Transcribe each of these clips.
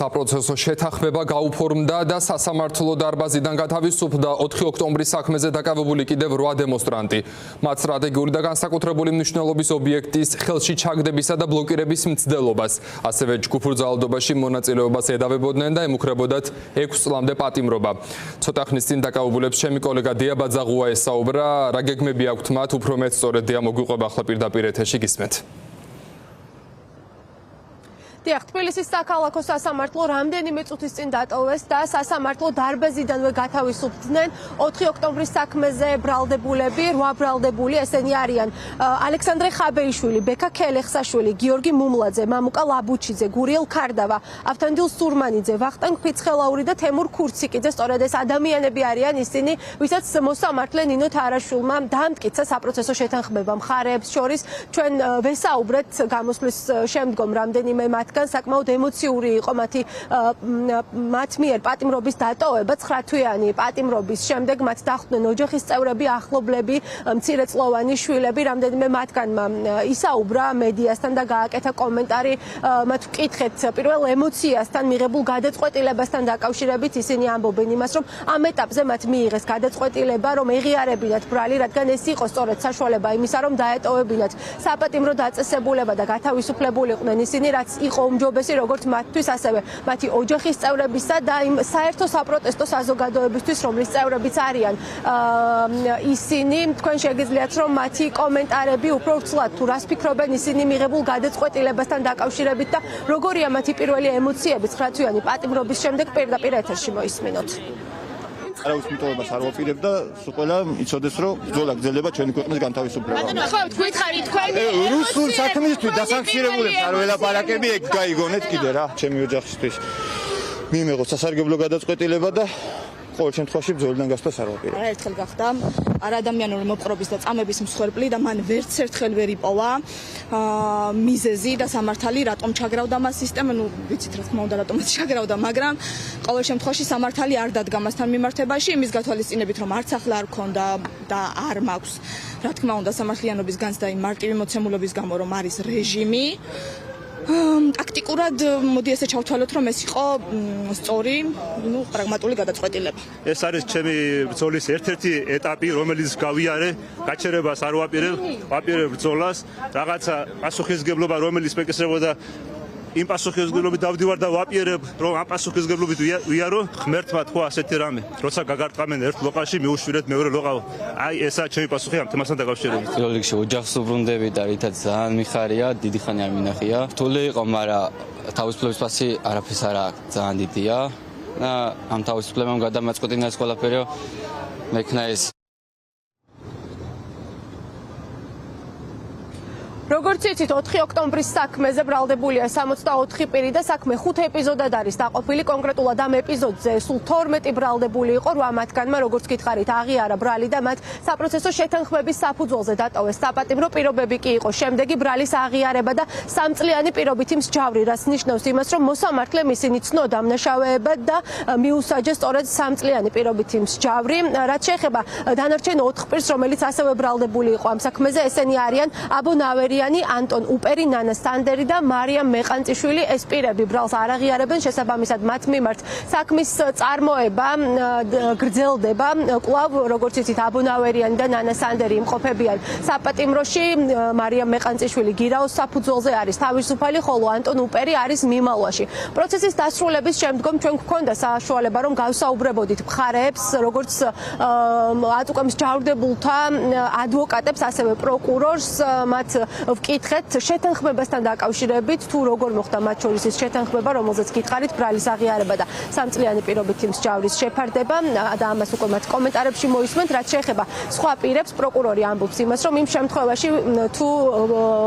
საპროცესო შეთანხმება გაუფორმდა და სასამართლო დარბაზიდან გათავისუფლდა 4 ოქტომბრის საქმეზე დაკავებული კიდევ 8 დემონსტრანტი. მათ სტრატეგიული და განსაკუთრებული მნიშვნელობის ობიექტის ხელში ჩაგდებისა და ბლოკირების მცდელობას, ასევე ჯგუფურ ძალადობაში მონაწილეობას ედავებოდნენ და ემუქრებოდათ 6 წლამდე პატიმრობა. ცოტა ხნის წინ დაკავებულებს ჩემი კოლეგა დია ბაძაღუა ესაუბრა, რა გეგმები აქვთ მათ, უფრო მეტ სწორედ დია მოგვიყვება ახლა პირდაპირ ეთერში გისმენთ. თბილისის საქალაქო სასამართლო რამდენიმე წუთის წინ დატოვეს და სასამართლო დარბაზიდანვე გათავისუფლდნენ 4 ოქტომბრის საქმეზე ბრალდებულები, 8 ბრალდებული, ესენი არიან ალექსანდრე ხაბეიშვილი, ბექა ქელეხსაშვილი, გიორგი მუმლაძე, მამუკა ლაბუჩიძე, გურიელ ქარდავა, ავთანდილ სურმანიძე, ვახტანგ ფიცხელაური და თემურ ქურციკიძე. სწორედ ეს ადამიანები არიან ისინი, ვისაც მოსამართლე ნინო თარაშვილმა დაამტკიცა საპროცესო შეთანხმება მხარეებს შორის. ჩვენ ვესაუბრეთ გამოსვლის შემდგომ რამდენიმე მათგან საკმაოდ ემოციური იყო მათ მიერ პატიმრობის დატოვება. 9 თვიანი პატიმრობის შემდეგ მათ დახვდნენ ოჯახის წევრები, ახლობლები, მცირეწლოვანი შვილები. რამდენიმე მათგანმა ისაუბრა მედიასთან და გააკეთა კომენტარი. მათ ვკითხეთ პირველ ემოციასთან მიღებულ გადაწყვეტილებასთან დაკავშირებით. ისინი ამბობენ იმას, რომ ამ ეტაპზე მათ მიიღეს გადაწყვეტილება, რომ ეღიარებინათ ბრალი, რადგან ეს იყო სწორედ საშუალება იმისა, რომ დაეტოვებინათ საპატიმრო დაწესებულება და გათავისუფლებულიყვნენ ისინი, რაც იყო უმჯობესი როგორც მათთვის, ასევე მათი ოჯახის წევრებისა და იმ საერთო საპროტესტო საზოგადოებისთვის, რომლის წევრებიც არიან ისინი. თქვენ შეგიძლიათ რომ მათი კომენტარები უფრო ვრცლად თუ რას ფიქრობენ ისინი მიღებულ გადაწყვეტილებასთან დაკავშირებით და როგორია მათი პირველი ემოციები 9 თვიანი პატიმრობის შემდეგ პირდაპირ ეთერში მოისმინოთ. არავის მიტოვებას არ ვაპირებ და სულ ყველა იცოდეს რომ ბრძოლა გრძელდება ჩვენი ქვეყნის განთავისუფლება. ხო, გვითხარით თქვენი რუსულ საქმისთვის დასანქცირებულებს არ ველაპარაკები, ეგ გაიგონეთ კიდე რა, ჩემი ოჯახისთვის. მიიღო სასარგებლო გადაწყვეტილება და ყოველ შემთხვევაში ბრძოლიდან გასვლას არ ვაპირებ. ერთხელ გახდა არადამიანური მოპყრობის და წამების მსხვერპლი და მან ვერც ერთხელ ვერ იპოვა მიზეზი და სამართალი რატომ ჩაგრავდა მას სისტემა, ნუ ვიცით რა თქმა უნდა რატომაც ჩაგრავდა, მაგრამ ყოველ შემთხვევაში სამართალი არ დადგა მასთან მიმართებაში, იმის გათვალისწინებით რომ არც ახლა არ ქონდა და არ მაქვს რა თქმა უნდა სამართლიანობის განცდა იმ მარტივი მოცემულობის გამო რომ არის რეჟიმი. ტაქტიკურად მოდი ესე ჩავთვალოთ რომ ეს იყო სწორი, პრაგმატული გადაწყვეტილება. ეს არის ჩემი ბრძოლის ერთ-ერთი ეტაპი, რომელიც გავიარე, გაჩერებას არ ვაპირებ ბრძოლას, რაღაცა პასუხისმგებლობა, რომელიც მეკისრებოდა იმ პასუხისმგებლობით დავდივარ და ვაპირებ, რომ ამ პასუხისმგებლობით ვიარო, ღმერთმა თქვა ასეთი რამე, როცა გაგარტყამენ ერთ ლოყაში, მიუშვირეთ მეორე ლოყა. აი ესაა ჩემი პასუხი ამ თემასთან დაკავშირებით. პირველ რიგში ოჯახს უბრუნდები და რითაც ძალიან მიხარია, დიდი ხანი არ მინახია. რთული იყო, მაგრამ თავისუფლების ფასი არაფერს არ აქვს, ძალიან დიდია. და ამ თავისუფლებამ გადამაწყვეტინა ეს ყველაფერი, მექნა ეს როგორც იცით 4 ოქტომბრის საქმეზე ბრალდებულია 64 პირი და საქმე 5 ეპიზოდად არის დაყოფილი. კონკრეტულად ამ ეპიზოდზე სულ 12 ბრალდებული იყო, 8 მათგანმა როგორც გითხარით აღიარა ბრალი და მათ საპროცესო შეთანხმების საფუძველზე დატოვეს საპატიმრო პირობები კი იყო შემდეგი ბრალის აღიარება და 3 წლიანი პირობითი მსჯავრი, რაც ნიშნავს იმას, რომ მოსამართლემ ისინი ცნო დამნაშავეებად და მიუსაჯეს სწორედ 3 წლიანი პირობითი მსჯავრი. რაც შეეხება დანარჩენ 4 პირს, რომელიც ასევე ბრალდებული იყო ამ საქმეზე, ესენი არიან აბონავერი, ანტონ უპერი, ნანა სანდერი და მარიამ მეყანწიშვილი. ეს პირები ბრალს არ აღიარებენ, შესაბამისად მათ მიმართ საქმის წარმოება გრძელდება. კვლავ როგორც იცით აბონავერიანი და ნანა სანდერი იმყოფებიან საპატიმროში, მარიამ მეყანწიშვილი გირაოს საფუძველზე არის თავისუფალი, ხოლო ანტონ უპერი არის მიმალვაში. პროცესის დასრულების შემდგომ ჩვენ გვქონდა საშუალება რომ გავსაუბრებოდით მხარეებს, როგორც ატუკა მსჯავრდებულთა ადვოკატებს, ასევე პროკურორს, მათ ვკითხეთ შეთანხმებასთან დაკავშირებით, თუ როგორ მოხდა მათ შორის ეს შეთანხმება, რომელზეც გითხარით ბრალის აღიარება და 3 წლიანი პირობითი მსჯავრის შეფარდება და ამას უკვე მათ კომენტარებში მოისმენთ. რაც შეეხება სხვა პირებს, პროკურორი ამბობს იმას, რომ იმ შემთხვევაში თუ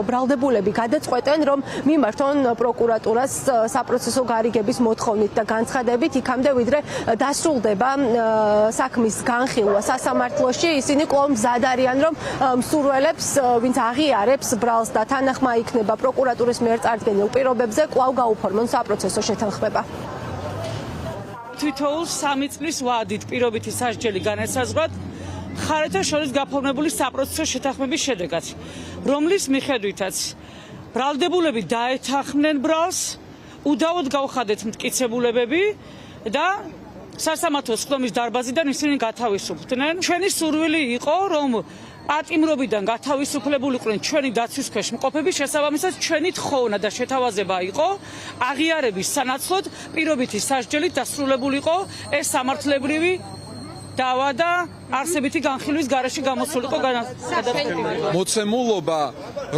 ბრალდებულები გადაწყვეტენ, რომ მიმართონ პროკურატურას საპროცესო გარიგების მოთხოვნით და განცხადებით, იქამდე ვიდრე დასრულდება საქმის განხილვა სასამართლოში, ისინი კვლავ მზად არიან, რომ მსურველებს, ვინც აღიარებს ბრალს და თანახმა იქნება პროკურატურის მიერ წარდგენილ პირობებზე, კვლავ გაუფორმონ საპროცესო შეთანხმება. თითოეულ 3 წლის ვადით პირობითი სასჯელი განესაზღვრათ მხარეთა შორის გაფორმებული საპროცესო შეთანხმების შედეგად, რომლის მიხედვითაც ბრალდებულები დაეთანხმნენ ბრალს, უდავოდ გავხადეთ მტკიცებულებები და სასამართლოს ხდომის დარბაზიდან ისინი გათავისუფლდნენ. ჩვენი სურვილი იყო, რომ პატიმრობიდან გათავისუფლებულიყვნენ ჩვენი დაცვის ქვეშ მყოფები, შესაბამისად ჩვენი თხოვნა და შეთავაზება იყო აღიარების სანაცვლოდ პირობითი სასჯელით დასრულებულიყო ეს სამართლებრივი დავა და არსებითი განხილვის გარეშე გამოსულიყო გადაწყვეტილება. მოცემულობა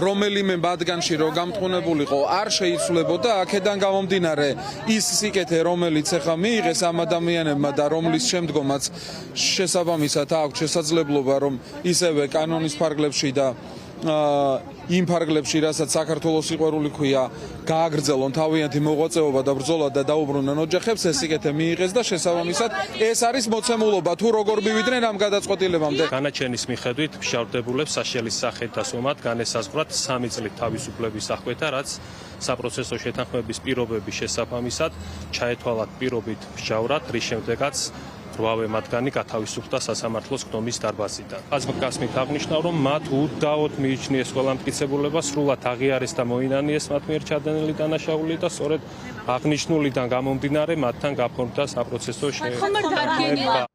რომელიმე მათგანში რო გამტყუნებულიყო არ შეიცვლებოდა აქედან გამომდინარე ის სიკეთე რომელიც ახლა მიიღეს ამ ადამიანებმა და რომლის შემდგომაც შესაბამისად აქვს შესაძლებლობა რომ ისევე კანონის ფარგლებში და იმ ფარგლებში, რასაც საქართველოს სიყვარული ქვია, გააგრძელონ თავიანთი მოღვაწეობა და ბრძოლა და დაუბრუნონ ოჯახებს, ეს სიკეთე მიიღეს და შესაბამისად ეს არის მოცემულობა თუ როგორ მივიდნენ ამ გადაწყვეტილებამდე. განაჩენის მიხედვით მსჯავრდებულებს საშელის სახით დასვამად განესაზღვრათ 3 წლით თავისუფლების აღკვეთა, რაც საპროცესო შეთანხმების პირობების შესაბამისად ჩაეთვალათ პირობით მსჯავრად, რის შემდეგაც 8 მათგანი გათავისუფლდა სასამართლოს ხდომის დარბაზიდან. აზრგასმით აღნიშნავ, რომ მათ უდაოდ მიიჩნიეს ყველა მტკიცებულება, სრულად აღიარეს და მოინანიეს მათ მიერ ჩადენილი დანაშაული და სწორედ აღნიშნულიდან გამომდინარე მათთან გაფორმდა საპროცესო შეთანხმება.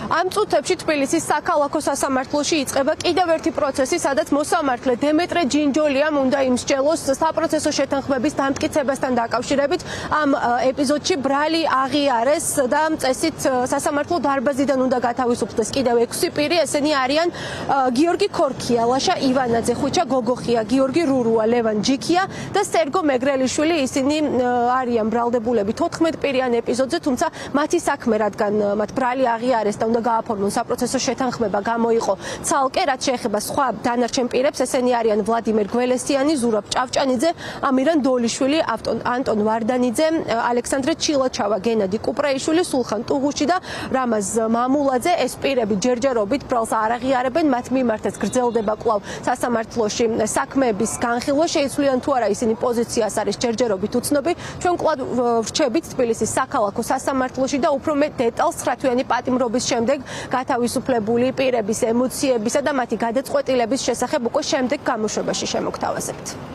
ამ წუთებში თბილისის საქალაქო სასამართლოში იწყება კიდევ ერთი პროცესი, სადაც მოსამართლე დემეტრე ჯინჯოლიამ უნდა იმსჯელოს საპროცესო შეთანხმების დამტკიცებასთან დაკავშირებით. ამ ეპიზოდში ბრალი აღიარეს და წესით სასამართლო დარბაზიდან უნდა გათავისუფლდეს კიდევ 6 პირი, ესენი არიან გიორგი ქორქია, ლაშა ივანაძე, ხვიჩა გოგოხია, გიორგი რურუა, ლევან ჯიქია და სერგო მეგრელიშვილი. ისინი არიან ბრალდებულები 14 პირიან ეპიზოდზე, თუმცა მათი საქმე, რადგან მათ ბრალი აღიარეს და უნდა გააფორმონ საპროცესო შეთანხმება, გამოიყო ცალკე, რაც შეეხება სხვა დანარჩენ პირებს, ესენი არიან ვლადიმერ გველესიანი, ზურაბ ჭავჭანიძე, ამირან დოლიშვილი, ანტონ ვარდანიძე, ალექსანდრე ჩილაჩავა, გენადი კუპრეიშვილი, სულხან ტუღუში და რამაზ მამულაძე. ეს პირები ჯერჯერობით ბრალს არ აღიარებენ, მათ მიმართაც გრძელდება კვლავ სასამართლოში საქმეების განხილვა, შეიცვლიან თუ არა ისინი პოზიციას არის ჯერჯერობით უცნობი. ჩვენ კვლავ ვრჩებით თბილისის საქალაქო სასამართლოში და უფრო მეტ დეტალს 9 თვიანი პატიმრობის შემდეგ გათავისუფლებული პირების ემოციებისა და მათი გადაწყვეტილების შესახებ უკვე შემდეგ გამოშვებაში შემოგთავაზებთ.